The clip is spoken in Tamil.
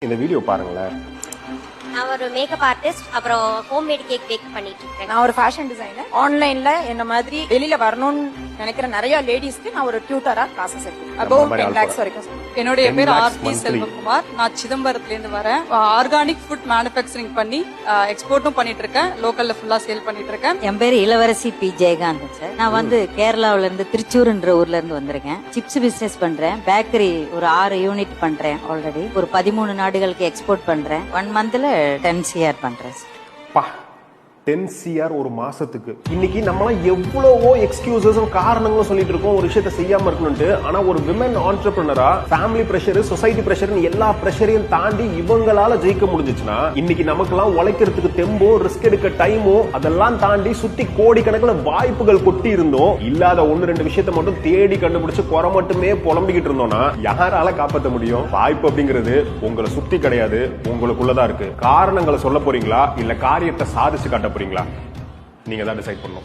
இந்த வீடியோ பாருங்களேன். நான் ஒரு மேக்கப் ஆர்டிஸ்ட், அப்புறம் ஹோம்மேட் கேக் பேக் பண்ணிட்டு இருக்கேன். நான் ஒரு ஃபேஷன் டிசைனர். ஆன்லைன்ல என்ன மாதிரி வெளியில வரணும்னு நினைக்கிற நிறைய லேடிஸ்க்கு நான் ஒரு டியூட்டரா கிளாஸஸ் எடுக்கிறேன். above 10 lakhs வரைக்கும். என்னுடைய 10 பேர் lakhs ஆர்த்தி monthly. செல்வகுமார். நான் சிதம்பரத்துல இருந்து வரேன். ஆர்கானிக் ஃபுட் மேனுஃபேக்சரிங் பண்ணி எக்ஸ்போர்ட்டும் பண்ணிட்டு இருக்கேன். லோக்கல்ல ஃபுல்லா சேல் பண்ணிட்டு இருக்கேன். என் பேரு இளவரசி பி ஜெயகாந்தன் சார். நான் வந்து கேரளாவில இருந்து திருச்சூர்ன்ற ஊர்ல இருந்து வந்திருக்கேன். சிப்ஸ் பிசினஸ் பண்றேன். பேக்கரி ஒரு 6 யூனிட் பண்றேன். ஆல்ரெடி ஒரு 13 நாடுகளுக்கு எக்ஸ்போர்ட் பண்றேன். 1 மந்த்ல 10 CR பண்றேன். பா 10 CR ஒரு மாசத்துக்கு. இன்னைக்கு நம்மளாம் எவ்வளவோ எக்ஸ்கியூசஸ் காரணங்களும் சொல்லிட்டு இருக்கோம் ஒரு விஷயத்த செய்யாம இருக்கணும்ட்டு. ஆனா ஒரு விமன் ஆண்டர்பிரினரா ஃபேமிலி பிரஷர், சொசைட்டி பிரஷர், எல்லா பிரஷரையும் தாண்டி இவங்களால ஜெயிக்க முடிஞ்சுச்சுன்னா இன்னைக்கு நமக்கெல்லாம் உழைக்கிறதுக்கு தெம்போ, ரிஸ்க் எடுக்க டைமோ அதெல்லாம் தாண்டி சுத்தி கோடிக்கணக்கில் வாய்ப்புகள் கொட்டி இருந்தோம். இல்லாத 1-2 விஷயத்த மட்டும் தேடி கண்டுபிடிச்சு குறை மட்டுமே புலம்பிக்கிட்டு இருந்தோம்னா யாரால காப்பாற்ற முடியும்? வாய்ப்பு அப்படிங்கிறது உங்களை சுத்தி கிடையாது, உங்களுக்குள்ளதான் இருக்கு. காரணங்களை சொல்ல போறீங்களா இல்ல காரியத்தை சாதிச்சு காட்ட போறீங்களா? நீங்க தான் டிசைட் பண்ணணும்.